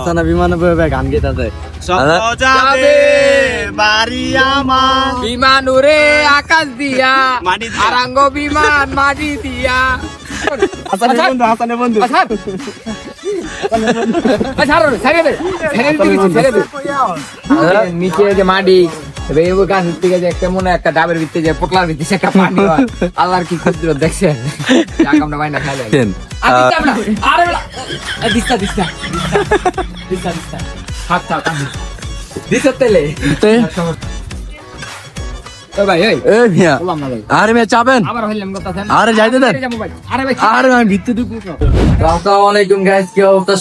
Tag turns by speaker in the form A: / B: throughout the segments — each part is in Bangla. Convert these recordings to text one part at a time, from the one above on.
A: হাসানা বিমানে গান গেতাছে
B: বিমান উড়ে আকাশ দিয়া আরাঙ্গ বিমান মাটি দিয়া নিচে যে মাটি গাছ থেকে যে একটা মনে একটা ডাবের ভিতরে যে পোটলার ভিতরে একটা পানি হয় আল্লাহর কি ক্ষুদ্র দেখছেন আমরা বাইনা খাই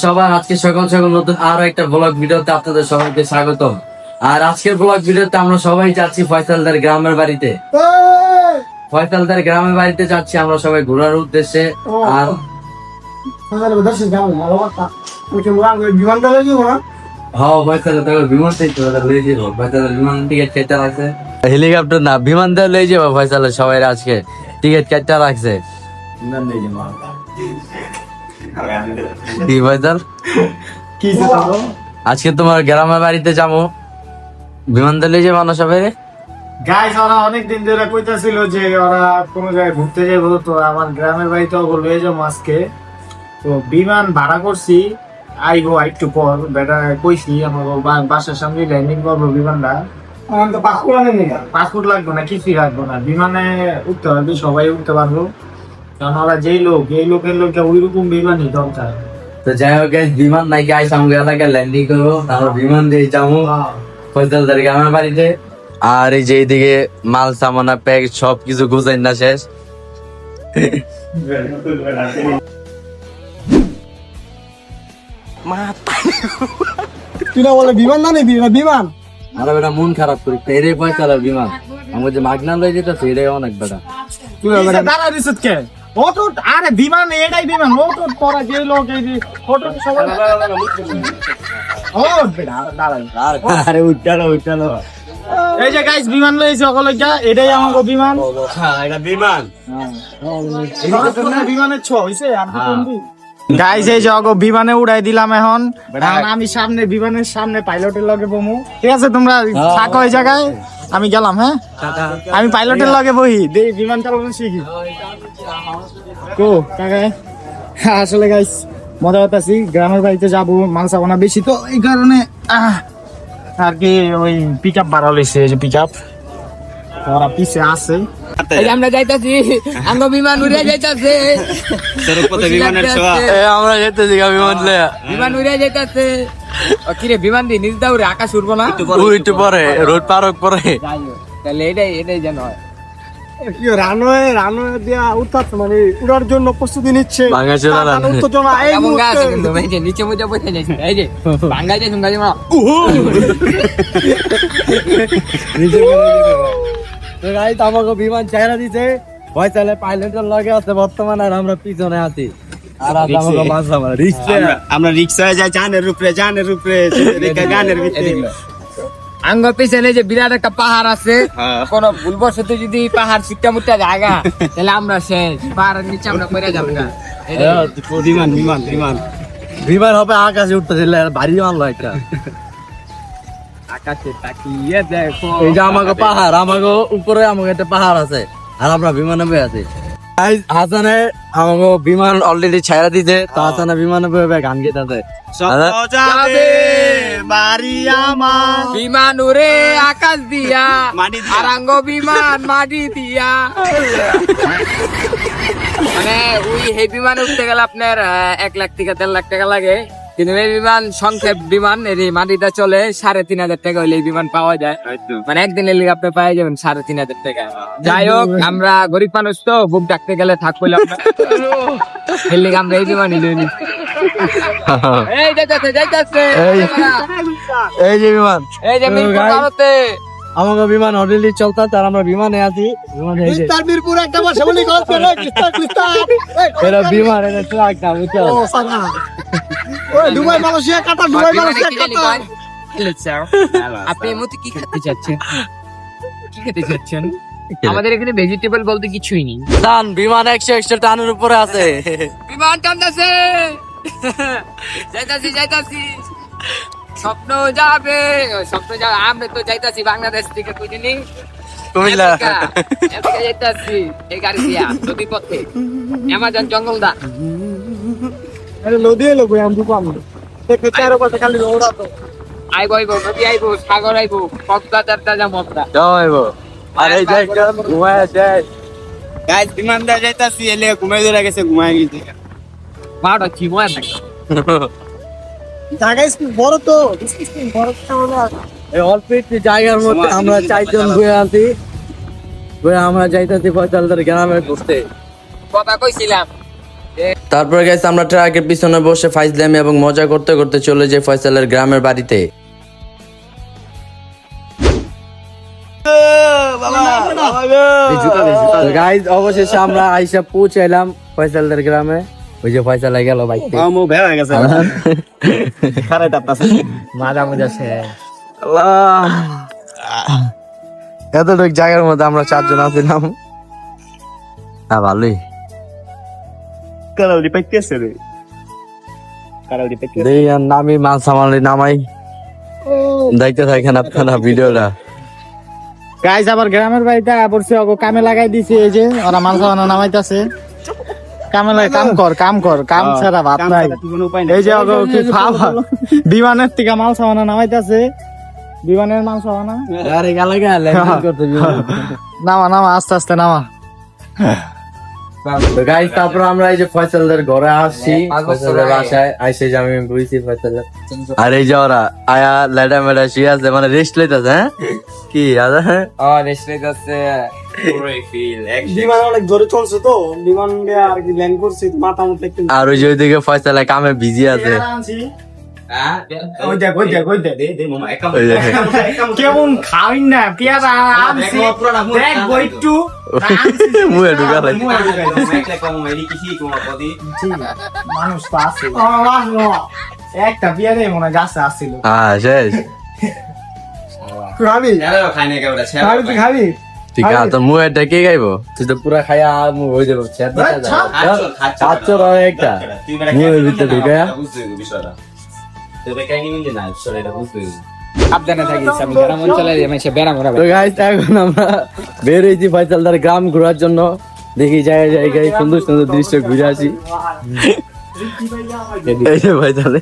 A: সবার আজকে সকাল সকাল নতুন আরো একটা ব্লগ ভিডিওতে আপনাদের সবাইকে স্বাগত। আর আজকের ব্লগ ভিডিওতে আমরা সবাই যাচ্ছি ফয়সালদার গ্রামের বাড়িতে। ফয়সালদার গ্রামের বাড়িতে যাচ্ছি আমরা সবাই ঘোরার উদ্দেশ্যে। আর হেলিকপ্টার না বিমান দিয়ে লই যাবো ফয়সালের সবাই আজকে টিকিট কেটে রাখছে। কি ফয়সাল আজকে তোমার গ্রামের বাড়িতে যাবো বিমান দিয়ে লই যাবো না সবাই।
C: গাইস ওরা অনেকদিন ধরে কইতাছিল যে ওরা কোন জায়গায় ঘুরতে যাবো, তো আমার গ্রামের বাড়িতে লয়ে যাবো আজকে। তো বিমান ভাড়া করছি, আইবো একটু পর। বেটা কইছি আমার বাসার সামনে ল্যান্ডিং করবো বিমানটা। তো পাসপোর্ট লাগবে না, কিছুই লাগবে না, বিমানে উঠতে পারবে, সবাই উঠতে পারবো। কারণ ওরা যেই লোক এই লোকের লোক ওই রকম বিমানই দরকার।
A: তো যাই হোক বিমান নাকি আইস আমাকে এলাকায় ল্যান্ডিং করবো, তারপর বিমান দিয়ে যাবো ফয়সালদার গ্রামের বাড়িতে। আর এই যে এইদিকে মাল সামানা প্যাক সবকিছু গুছাই না শেষ।
C: তুই না বলে বিমান না নিবি বিমান?
A: আরে বেটা মন খারাপ করি এটাই ফয়সালের বিমান আমার যে মাগনা লই যেতেছে এটাই অনেক বেটা।
C: তুই দাঁড়া দিছিস কে? অটো আরে বিমান এটাই বিমান, অটো পরা যে লোক এই যে অটো সবাই ও বেটা দাঁড়া।
A: আরে উঠালো
C: এই যে গাইস বিমান লইছে অকলইকা, এটাই আমাগো বিমান।
A: এটা বিমান
C: বিমানের ছ হইছে আর কি গাইস। এই যে অগো বিমানে উড়াই দিলাম এখন। আমি সামনে বিমানের সামনে পাইলটের লগে বমু, ঠিক আছে? তোমরা থাকো এই জায়গায়, আমি গেলাম। হ্যাঁ আমি পাইলটের লগে বহি দেই, বিমান চালানো শিখি। কো কাকা আসলে গাইস মজা করতেছি, গ্রামের বাড়িতে যাবো, মাল চাবো না বেশি, তো এই কারণে আর কি ওই পিক আপ বাড়া লইছে। এই যে পিক আপ ওরা পিছে আছে,
B: আমরা যাইতাছি আঙ্গ বিমান উড়ে যাইতাছে
A: আমরা যেতেছি
B: বিমান উড়ে যাইতাছে। কিরে বিমান দিয়ে নিজ দাউরে আকাশ উড়বো না?
A: একটু পরে রোড পার হোক পরে
B: তাহলে এটাই যেন হয়।
C: রানওয়ে দিয়া উঠতাছে, মানে উড়ার জন্য প্রস্তুতি নিচ্ছে।
B: নিচে মধ্যে বসে যাইছে এই যে ভাঙ্গা যাই সুঙ্গা যাই
A: আমাকে বিমান চেহারা দিছে ফয়সালের পাইলটের লগে আছে বর্তমানে, আর আমরা পিছনে আছি। আর
C: আমরা রিক্সায় যাই, জানের উপরে গানের ভিতরে।
B: আঙ্গ পিছনে যে বিরাট একটা পাহাড় আছে, কোন ভুলবশত যদি পাহাড় চিকটা মুটটা জায়গা তাহলে আমরা শেষ, পাহাড়ের নিচে আমরা পড়ে যাবো না।
A: বিমান হবে আকাশে উঠতেছিল, ভারী মানলো একটা
B: আকাশে তাকিয়ে দেখো।
A: এই যে আমাকে পাহাড়, আমাকে উপরে আমাকে একটা পাহাড় আছে, আর আমরা বিমানে বয়ে আছি। হাসানে আমাকে বিমান অলরেডি ছায়া দিতে, তো হাসানে বিমানে বয়ে গান গেতাছে
B: বিমান উড়ে আকাশ দিয়া আরাঙ্গ বিমান মাটি দিয়া। মানে ওই এই বিমান উঠতে গেলে আপনার 1 লাখ থেকে 1.5 লাখ টাকা লাগে, কিন্তু এই বিমান সংক্ষেপ বিমান, এই মাটিটা চলে 3,500 টাকা হলে এই বিমান পাওয়া যায়। মানে একদিনের লিগে আপনি পাওয়া যাবেন 3,500 টাকা। যাই হোক আমরা গরিব মানুষ তো, বুক ডাকতে গেলে থাক পেলাম না, এর লিগে আমরা এই বিমানই লই নি। এই যাইতাছে
A: এই যে বিমান,
B: এই যে মিরপুর ভারতে
A: আমাকে বিমান অলরেডি চলতেছে, আর আমরা বিমানে আছি।
C: মিরপুর একটা বসে বলি
A: এটা বিমান, এটা ট্রাক না, বুঝছো?
C: দুবাই মালয়েশিয়া কাটার, দুবাই মালয়েশিয়া কাটার।
B: আপনি এই মুহূর্তে কি খেতে চাচ্ছেন? আমাদের এখানে ভেজিটেবল বলতে কিছুই নেই।
A: টান বিমান 100 টানের উপরে আছে,
B: বিমান টানতেছে, যাইতাছি স্বপ্ন যাবে আমরা তো যাইতাছি বাংলাদেশ থেকে বুঝিনি
C: কুমিল্লা
B: এদিকে যাইতাছি এই গাড়ি দিয়া নদী পথে অ্যামাজন জঙ্গল দা আইব নদী আইব সাগর আইব কক্সবাজার তাজা মতরা
C: যাইবো আরে যাই ঘুমায় যাই
D: গাইস বিমান দা যাইতাছি এলে ঘুমাই ধরে গেছে ঘুমাই গেছে
B: মাড়ো চিময় না
A: এই অল্প একটু জায়গার মধ্যে আমরা 4 জন ঘুরে আছি আমরা যাইতাছি ফয়সালদের গ্রামে ঘুরতে।
B: কথা কইছিলাম
A: তারপরে গাইস আমরা ট্রাকের পিছনে বসে ফাইজলামি এবং মজা করতে করতে চলে যাই ফয়সালের গ্রামের বাড়িতে। গাইস অবশেষে আমরা আইসা পৌঁছাইলাম ফয়সালদের গ্রামে। ওই যে ফয়সাল গেল বাইকে
D: আমো ভেড়া হয়ে গেছে খারাপ তাপতাছে
C: মাজা মজা সে
A: এতটুক জায়গার মধ্যে আমরা 4 জন আছিলাম। ভালোই
D: কালাউরি পাইতেছে রে কালাউরি পাইতেছে
A: দেই আর নামি মাছ সামালি নামাই দেখতে থাকেন আপনারা ভিডিওটা।
C: গাইস আবার গ্রামের বাড়িতে পড়ছে ওকে কামে লাগাই দিছে এই যে ওরা মাল খাওয়ানো নামাইতাছে কামে লাগে কাম কর কাম ছাড়া ভাত নাই
D: কোনো উপায় নাই
C: এই যে ওকে কি খাওয়া বিমানের থেকে মাল খাওয়ানো নামাইতাছে বিমানের মাল খাওয়ানো
A: আরে গালা গালা করতে
C: নামা আস্তে আস্তে নামা
A: তো গাইস তারপর আমরা এই যে ফয়সালদের ঘরে আসছি ফয়সালের বাসায় আইসে যে আমি বুঝছি ফয়সালের আর এই যে ওরা আয়া লেডা মেডা শুয়ে আছে মানে রেস্ট লইতাছে। হ্যাঁ কি আদা হ্যাঁ
B: রেস্টে যাচ্ছে
D: পুরোই ফিল
C: বিমান অনেক জোরে চলছে তো বিমান আর কি ল্যান্ড করছে মাথা মধ্যে একটু
A: আর ওই যে ওইদিকে ফয়সালে কামে বিজি আছে।
C: ওই দেখ
D: দে দে মামা একা
A: ওই যে
C: কেমন খাওয়াই না পেয়ারা আনছি দেখ একটু
A: মুয়ে ঢুকালে
C: মানুষ তো আছে একটা পেয়ারে মনে হয় গাছে আসছিল
A: হ্যাঁ শেষ
C: খাবি খাবি
A: ঠিক আছে তোর মুয়েটা কে গাইবো তুই তো পুরা খাইয়া মু হয়ে যাবো চাচ্ছ একটা মুয়ের ভিতরে ঢুকায়া
B: সাবধানে থাকিস আমি গ্রাম অঞ্চলে সে বেড়াম
A: তো গাইস এখন আমরা বের হয়েছি ফয়সালদার গ্রাম ঘোরার জন্য। দেখি জায়গায় সুন্দর সুন্দর দৃশ্য ঘুরে আসি। এই যে ফয়সালে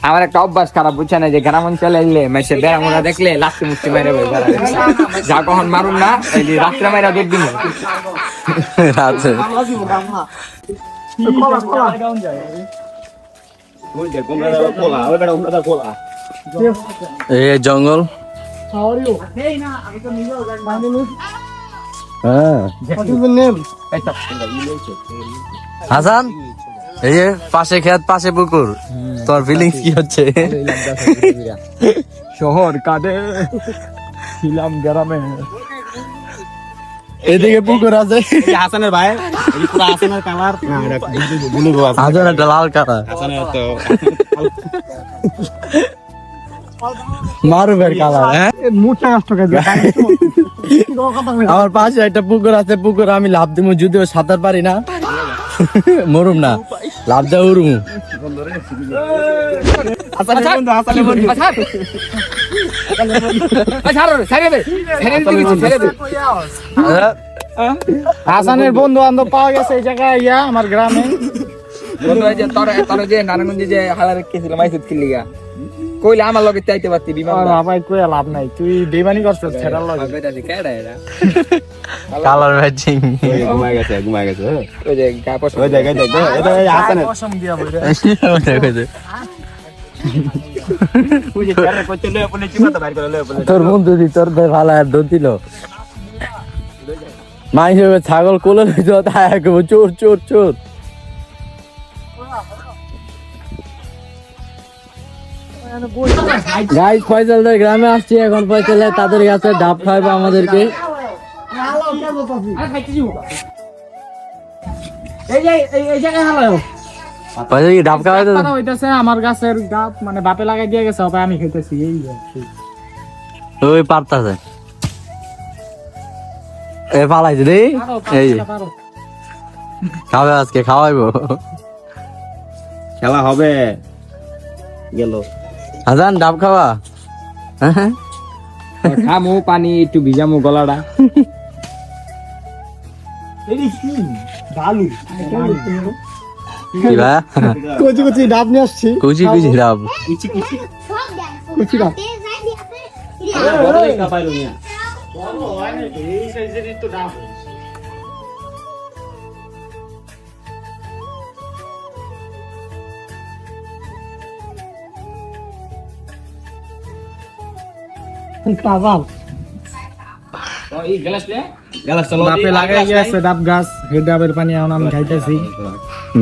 B: আমার একটা অভ্যাস খারাপ বুঝছে না যে গ্রাম অঞ্চলে এলে মেসে বেড়া মোড়া দেখলে লাস্টে মুক্তি মেরে যা কখন মারুন না এই যে রাত্রে মেরা দুধ দিন
A: রাতে এই জঙ্গল হ্যাঁ হাসান এই যে পাশে খেত পাশে পুকুর তোর ফিলিংস কি হচ্ছে?
C: শহর কাঁদে ছিলাম গ্রামে
A: এদিকে পুকুর আছে
D: হাসানের ভাই এই পুরো হাসানের কালার না এটা ব্লু গো আছে
A: হাসান একটা লাল কাটা
D: হাসানের তো
A: মারুবের কালার। হ্যাঁ
C: মুঠা নষ্ট করে
A: আমার পাশে একটা পুকুর আছে পুকুর আমি লাভ দিব যদিও সাঁতার পারি না মরুম না লাভ দেওয়া উড়ুম
C: হাসানের বন্ধু বান্ধব পাওয়া গেছে এই জায়গায় ইয়া আমার গ্রামে
B: তোর যে নারায়ণগঞ্জে যে হালার রেখেছিল মাইসুদ কিল্লিগা কইলে আমার লগে চাইতে পারতি বিমান
C: ভাই কই লাভ নাই তুই বেমানি করছিস ছেড়ার লাগে
A: কালার ম্যাচিং
D: ঘুমায় গেছে
B: ওই যে গা পছন্দ
D: ওই দেখ এটা হাসানের
C: কসম দিয়া বইরে
D: ওই যে চারে কইতে লয়ে বলে চিমাটা বাইর করে লয়ে বলে
A: তোর বন্ধু দি তোর ভাই ভালো আর দোন দিল মাই হিসেবে ছাগল কোলে লইতো তাই একবার চোর চোর চোর গাইস ফয়সালদের গ্রামে আসছি এখন ফয়সাল তাদের কাছে ডাব খাওয়াবো আমাদেরকে। ফয়সাল কি ডাব খাওয়াইতে
C: হইতাছে আমার গাছের ডাব মানে বাপে লাগাই দিয়ে গেছে হবে আমি খাইতেছি এই
A: ওই পারতাছে এ পালাইছে রে এই খাবে আজকে খাওয়াইবো
D: খেলা হবে গেল
A: হাসান ডাব খাওয়া?
B: খামু পানি একটু ভিজামু গলাটা।
A: কি বা?
C: কচি কচি ডাব নিয়ে আসছি।
A: কুচি কুচি ডাব।
C: কুচি ডাব। বাপে লাগাই গেছে ডাব গাছ, সেই ডাবের পানি এখন আমি খাইতেছি।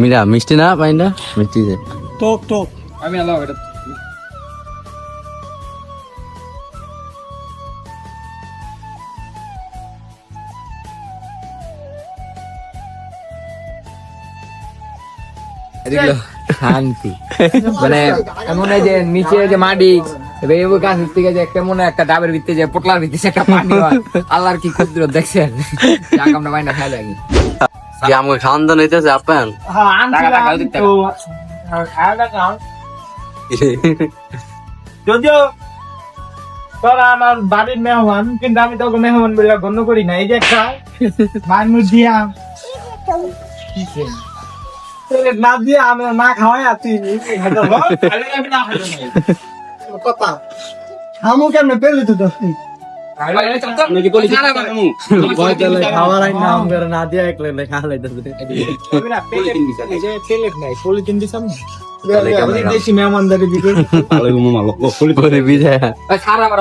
A: মিরা মিষ্টি না পানিটা? মিষ্টি যে।
C: টক টক।
B: আমি আলো এটা শান্তি মানে এমন এই যে নিচে যে মাটি এবার গাছের থেকে যে একটা মনে হয় একটা ডাবের ভিতরে যে পোটলার ভিতরে একটা পানি হয় আল্লাহর কি ক্ষুদ্র দেখছেন যাক আমরা বাইনা খাই লাগি
A: কি আমাকে খাওয়ান দাওয়া নিতেছে আপ্যায়ন?
C: হ্যাঁ
B: টাকা
C: আনছিলাম
B: দিতে
C: তো আলাদা খাও। যদিও তোরা আমার বাড়ির মেহমান, কিন্তু আমি তোকে মেহমান বলে গণ্য করি না। এই যে একটা মানুষ দিয়া না দিয়ে আমি না খাওয়াই আছি কথা খামু কেমনে পেলে তো
A: খাওয়ার না আমাকে না দিয়া একলে খাওয়া লাইতেছে।
C: দেশি মেহমানদারি দিকে
A: পরে বিজয়
B: সারা আমার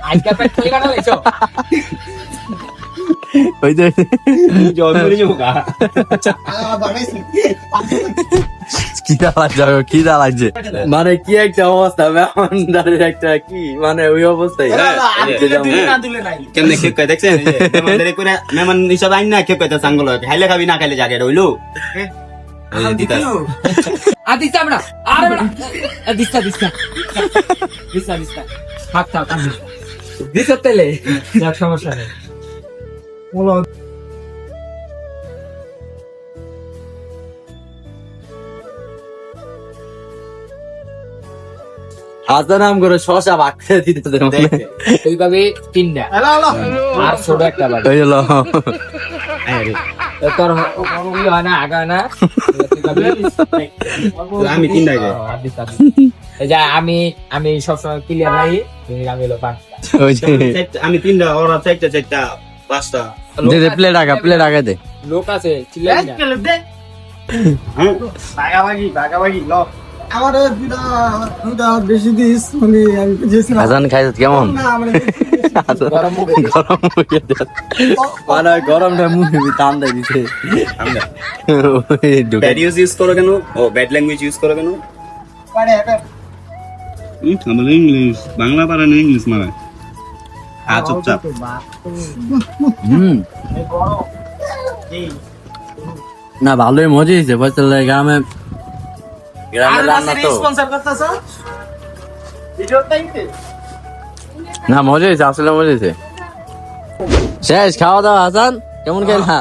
B: আজকে পেট খালি কাটা লাইছো
A: ওই যে কি লাগছে মানে কি একটা অবস্থা মেহমানদারের একটা কি মানে ওই অবস্থায়
D: কেমনে খেপ কয় দেখছেন? মেহমান হিসাবে আইন না খেপ কইতে সাঙ্গল খাইলে খাবি না খাইলে জায়গাটা হইলো
B: দিস্তা আমরা আরে বেটা দিস্তা দিস্তা দিস্তা দিস্তা থাক থাক দিস্তা তেলে যাক সমস্যা নেই
A: হাজার নাম করে শশা বাক্সে দিতে
B: এইভাবে তিনটা আর ছোট একটা বাড়ি
A: ওই হলো
B: তোর ইয়ে হয় না আগা না
D: আমি তিন আগে
B: এই যে আমি সবসময় ক্লিয়ার রাখি আমি হলো পাঁচটা
A: ওই যে
D: আমি তিনটা ওরা চারটা পাঁচটা
A: প্লেট আগা দে
B: লোক আছে চিল্লাই না
C: ভাগাভাগি ল আমার বেশি দিস মানে আমি বুঝেছিলাম
A: হাসান খাইছ কেমন?
B: গরম মুখে
A: গরম মানে গরমটা মুখে টান দেয় দিছে
D: ব্যাড ইউজ করো কেন? ও ব্যাড ল্যাঙ্গুয়েজ ইউজ করো কেন? আমাদের ইংলিশ বাংলা পারে না, ইংলিশ মারে চুপচাপ।
A: না ভালোই মজা হয়েছে ফয়সাল গ্রামে রান্না তো না মজা হয়েছে আসলে মজা হয়েছে। শেষ খাওয়া দাওয়া হাসান কেমন খেলা?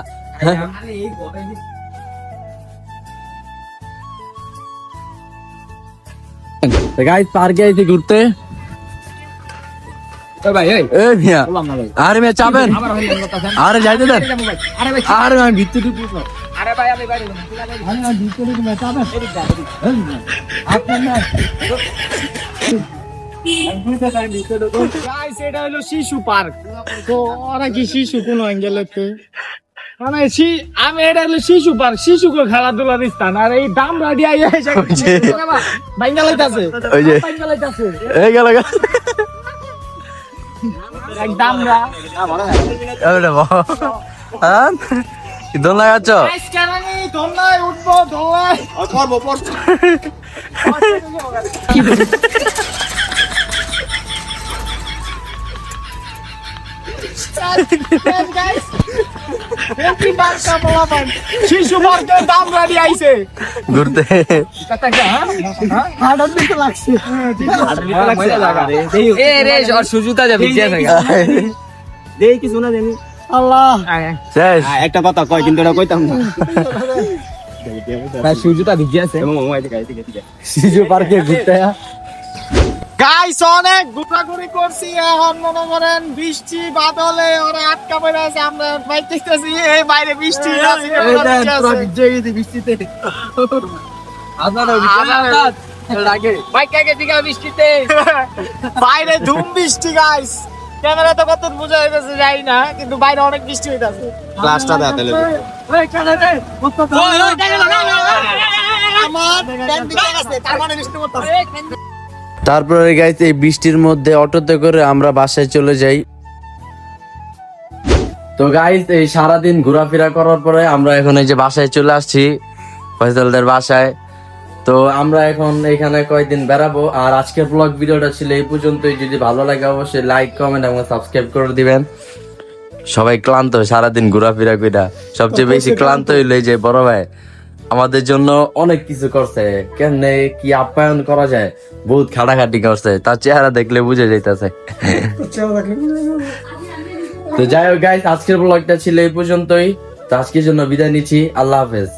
A: গাইস পার্কে আইছি ঘুরতে।
B: ভাই এই
A: এই মিয়া
B: বললাম না ভাই
A: আরে মিয়া চাবেন
B: আবার হইলেন কথা দেন
A: আরে যাইতে দেন
B: আরে ভাই
A: আরে আমি ভিতরে ঢুকবো
B: আরে ভাই আমি বাইরে
C: গাইস এটা হলো শিশু পার্ক। তো ওরা কি শিশু কোন অ্যাঙ্গেলেতে মানে আমি এটা হলো শিশু পার্ক, শিশুকে খেলাধুলার স্থান। আর এই দাম রাডি আইয়া বাইঙ্গালাইতাছে
A: ওই যে
C: বাইঙ্গালাইতাছে
A: এই গেল
C: একদম রা
A: কি দোল লাগাচ্ছ?
C: গাইস কেনানি দোলনায় উঠবো, দোলনায় করবো পড়ছো শিশু পার্কের দাম রাডি আইছে
A: ঘুরতে
C: হার্ডার দিতে লাগছে
B: এ রে আর সুজুতা যাবে কি আছে
D: দেই কিছু না জানি।
C: আল্লাহ
A: শেষ
D: একটা কথা কয় কিন্তু এটা কইতাম না।
B: সূর্যটা ভিজে আছে
A: শিশু পার্কে ঘুরতে
C: গাইস অনেক ঘোরাঘুরি করছি, এখন মনে করেন বৃষ্টি বাদলে ওরা আটকা পড়ে আছে, আমরা বাইতেছি এই বাইরে বৃষ্টি আছে।
B: বৃষ্টিতে
C: বাইরে ধুম বৃষ্টি গাইস, ক্যামেরা তো কত বোঝা হইতেছে যাই না, কিন্তু বাইরে অনেক বৃষ্টি হইতাছে।
D: ক্লাসটা দাও তাহলে
A: তারপরে গাইস এই বৃষ্টির মধ্যে অটোতে করে আমরা বাসায় চলে যাই। তো গাইস এই সারাদিন ঘোরাফেরা করার পরে আমরা এখন এই যে বাসায় চলে আসছি, ফয়সালদের বাসায়। তো আমরা এখন এখানে কয়েকদিন বেড়াবো। আর আজকের ব্লগ ভিডিওটা ছিল এই পর্যন্তই। যদি ভালো লাগে অবশ্যই লাইক কমেন্ট এবং সাবস্ক্রাইব করে দিবেন। সবাই ক্লান্ত সারাদিন ঘোরাফেরা কইরা, সবচেয়ে বেশি ক্লান্ত হইলো এই যে বড় ভাই আমাদের জন্য অনেক কিছু করছে, কেমনে কি আপ্যায়ন করা যায়, বহুত খাটাখাটি করছে, তার চেহারা দেখলে বুঝে যাইতেছে। তো যাই হোক গাইস, আজকের ব্লগটা ছিল এই পর্যন্তই। তো আজকের জন্য বিদায় নিচ্ছি, আল্লাহ হাফেজ।